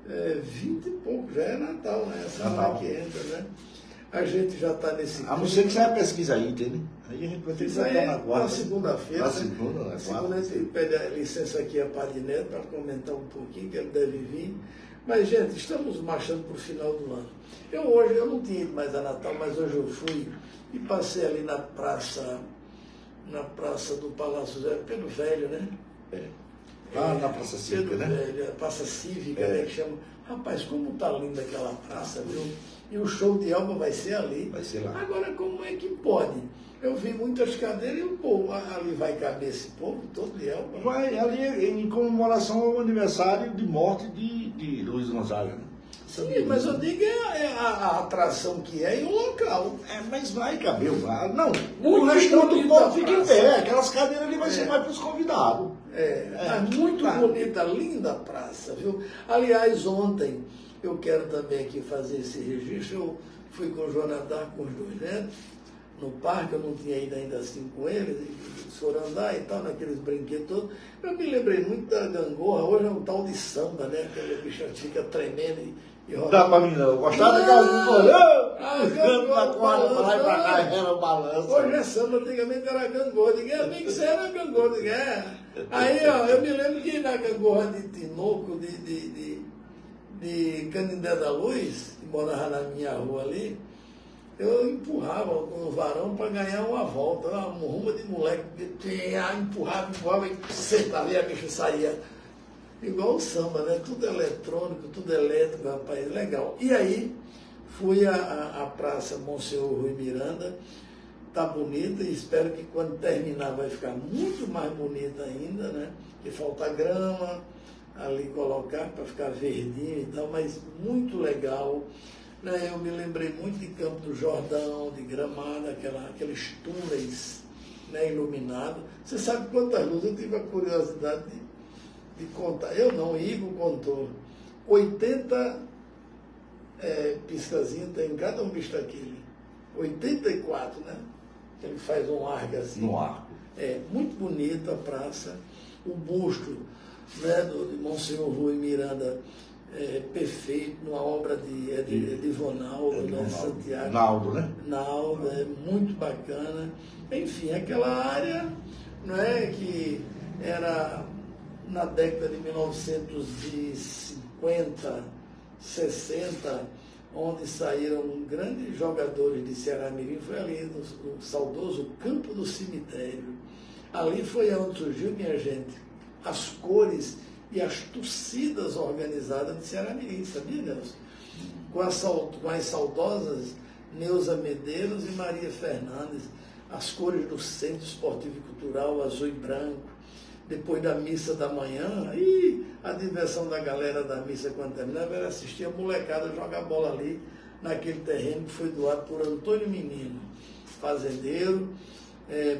20 e pouco, já é Natal, né? Essa semana que entra, né? A gente já está nesse... A não ser que você vai pesquisar aí, entende? Aí a gente vai ter que voltar na quarta. Na segunda-feira. Na segunda, na segunda, a gente pede a licença aqui a Padre Neto para comentar um pouquinho, que ele deve vir. Mas, gente, estamos marchando para o final do ano. Hoje, eu não tinha ido mais a Natal, mas hoje eu fui e passei ali na praça do Palácio Pedro Velho, né? Lá na Praça Cívica, Pedro né? Velho, a Praça Cívica, né, que chama. Rapaz, como tá linda aquela praça, viu? E o show de Elba vai ser ali. Vai ser lá. Agora, como é que pode? Eu vi muitas cadeiras e o povo, ali vai caber esse povo todo de Elba. Vai, ali em comemoração ao aniversário de morte de Luiz Gonzaga, né? Sim, mas eu digo a atração que é e o local. Mas vai caber, vai. Não, Muito o restante do povo fica em praça. pé. Aquelas cadeiras ali vai ser mais para os convidados. Mas muito bonita, linda a praça, viu? Aliás, ontem, eu quero também aqui fazer esse registro, eu fui com o Jonathan, com os dois netos, no parque, eu não tinha ido ainda assim com eles, eles foram andar e tal, naqueles brinquedos todos. Eu me lembrei muito da gangorra, hoje é um tal de samba, né? Aquela bicha fica tremendo e rodando. Dá pra mim não, gostava daquelas gangorra, gangorra, pra lá e pra cá, era um balanço. Hoje é samba, antigamente era gangorra, ninguém amigo, você era gangorra, ninguém. Aí, ó, eu me lembro que na gangorra de Tinoco, de Canindé da Luz, que morava na minha rua ali, eu empurrava com o varão para ganhar uma volta, uma ruma de moleque, empurrava e sentava e a bicha saía. Igual o samba, né? Tudo eletrônico, tudo elétrico, rapaz, legal. E aí, fui à Praça Monsenhor Rui Miranda, tá bonita e espero que quando terminar vai ficar muito mais bonita ainda, né? Que falta grama ali colocar para ficar verdinho e tal, mas muito legal. Né? Eu me lembrei muito de Campo do Jordão, de Gramado, aqueles túneis, né, iluminados. Você sabe quantas luzes? Eu tive a curiosidade de contar. Eu não, Igor contou. 80 piscazinhos tem em cada um bicho daquele. 84, né? Ele faz um arco assim. No arco. Muito bonita a praça. O busto, né, de Monsenhor Rui Miranda, perfeito, numa obra de Vonaldo, né, Santiago. Naldo, né? Naldo, muito bacana. Enfim, aquela área, não é, que era na década de 1950, 60, onde saíram grandes jogadores de Ceará Mirim, foi ali no saudoso Campo do Cemitério. Ali foi onde surgiu, minha gente, as cores e as torcidas organizadas de Ceará Mirim, sabia, Nelson? Com as saudosas Neuza Medeiros e Maria Fernandes, as cores do Centro Esportivo e Cultural, azul e branco. Depois da missa da manhã, a diversão da galera da missa quando terminava era assistir a molecada jogar bola ali, naquele terreno que foi doado por Antônio Menino, fazendeiro,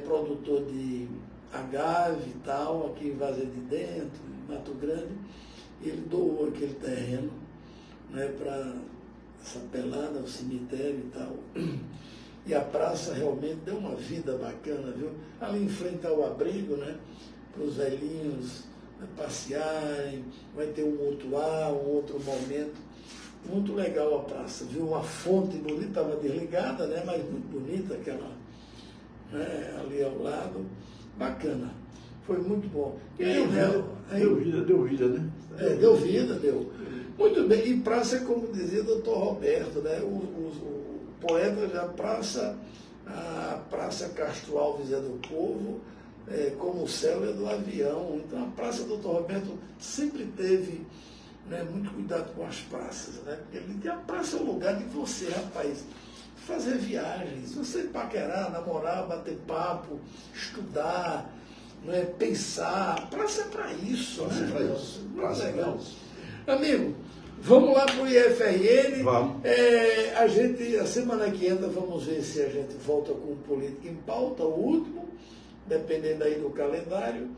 produtor de agave e tal, aqui em Vazia de Dentro, em Mato Grande. Ele doou aquele terreno, né, para essa pelada, o cemitério e tal. E a praça realmente deu uma vida bacana, viu? Ali em frente ao abrigo, né, para os velhinhos passearem, vai ter um outro ar, um outro momento Muito legal a praça, viu? Uma fonte bonita, estava desligada, né? Mas muito bonita aquela, né? Ali ao lado. Bacana. Foi muito bom. E aí, deu vida, né? Deu vida, deu. Muito bem. E praça, como dizia o doutor Roberto, né? O poeta da praça, a Praça Castro Alves é do povo, como o céu é do avião. Então a praça do doutor Roberto sempre teve, né, muito cuidado com as praças, né? Porque ele tem a praça é o lugar de você, rapaz, fazer viagens, você paquerar, namorar, bater papo, estudar, né, pensar. A praça é para isso, praça né? É para isso. Praça é legal. Amigo, vamos lá para o IFRN. Vamos. A semana que entra, vamos ver se a gente volta com o Política em Pauta, o último, dependendo aí do calendário.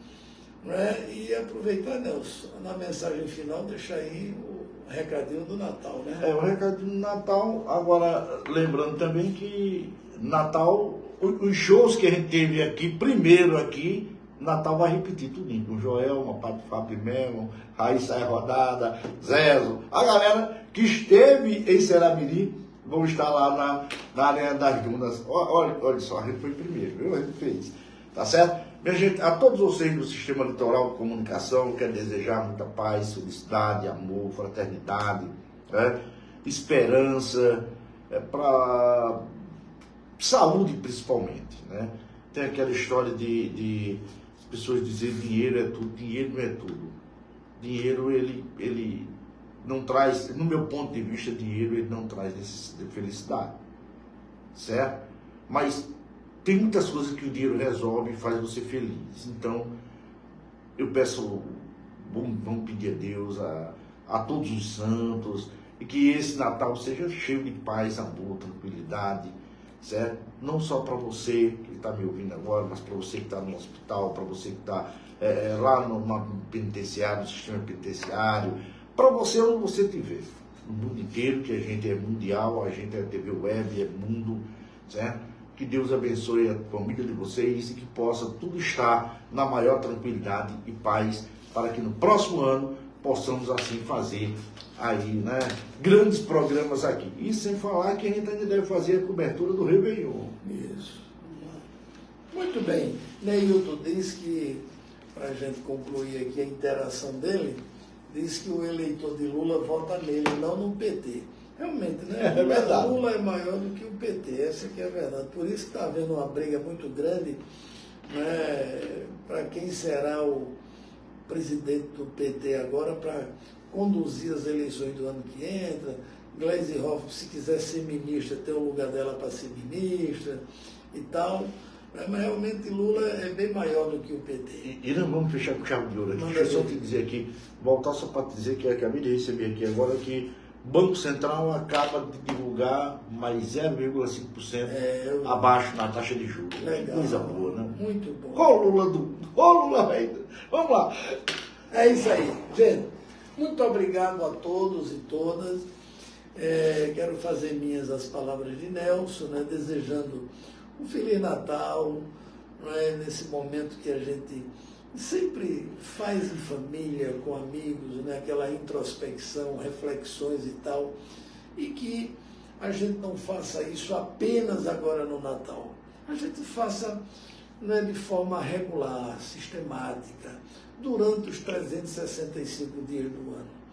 Né? E aproveitar, Nelson, na mensagem final, deixar aí o recadinho do Natal, né? O recadinho do Natal. Agora, lembrando também que Natal, os shows que a gente teve aqui, primeiro aqui, Natal vai repetir tudinho, com Joelma, Padre Fábio Melo, Raíssa Rodada, Zezo, a galera que esteve em Ceramiri, vão estar lá na Arena das Dunas. Olha só, a gente foi primeiro, viu? A gente fez, tá certo? Minha gente, a todos vocês do Sistema Litoral de Comunicação, quero desejar muita paz, felicidade, amor, fraternidade, né? Esperança, para saúde principalmente, né? Tem aquela história de pessoas dizerem dinheiro é tudo, dinheiro não é tudo. Dinheiro, ele não traz, no meu ponto de vista, dinheiro ele não traz felicidade, certo? Mas tem muitas coisas que o dinheiro resolve e faz você feliz. Então, eu peço, vamos pedir a Deus, a todos os santos, e que esse Natal seja cheio de paz, amor, tranquilidade, certo? Não só para você que está me ouvindo agora, mas para você que está no hospital, para você que está lá no penitenciário, no sistema penitenciário, para você onde você estiver, no mundo inteiro, que a gente é mundial, a gente é TV web, é mundo, certo? Que Deus abençoe a família de vocês e que possa tudo estar na maior tranquilidade e paz, para que no próximo ano possamos assim fazer aí, né, grandes programas aqui. E sem falar que a gente ainda deve fazer a cobertura do Réveillon. Isso. Muito bem. Neilton diz que, para a gente concluir aqui a interação dele, diz que o eleitor de Lula vota nele, não no PT. Realmente, né? É verdade. Lula é maior do que o PT, essa que é a verdade. Por isso que está havendo uma briga muito grande, né, para quem será o presidente do PT agora para conduzir as eleições do ano que entra. Gleisi Hoffmann, se quiser ser ministra, tem o lugar dela para ser ministra e tal. Mas realmente Lula é bem maior do que o PT. E não vamos fechar com chave de ouro aqui. Deixa eu só te dizer aqui, voltar só para te dizer que eu acabei de receber aqui agora que o Banco Central acaba de divulgar mais 0,5% abaixo na taxa de juros. Legal. Coisa boa, né? Muito bom. Qual o Lula ainda? Vamos lá. É isso aí. Gente, muito obrigado a todos e todas. Quero fazer minhas as palavras de Nelson, né, desejando um Feliz Natal, né, nesse momento que a gente sempre faz em família, com amigos, né, aquela introspecção, reflexões e tal, e que a gente não faça isso apenas agora no Natal. A gente faça, né, de forma regular, sistemática, durante os 365 dias do ano.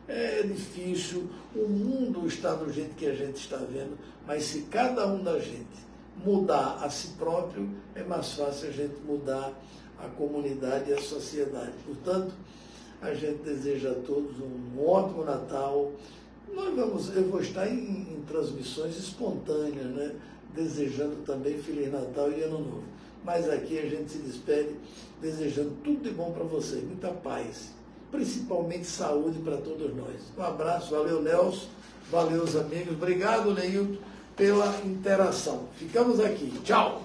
É difícil, o mundo está do jeito que a gente está vendo, mas se cada um da gente mudar a si próprio, é mais fácil a gente mudar a comunidade e a sociedade. Portanto, a gente deseja a todos um ótimo Natal. Eu vou estar em transmissões espontâneas, né? Desejando também Feliz Natal e Ano Novo. Mas aqui a gente se despede desejando tudo de bom para vocês, muita paz, principalmente saúde para todos nós. Um abraço, valeu Nelson, valeu os amigos, obrigado Neilton pela interação. Ficamos aqui, tchau!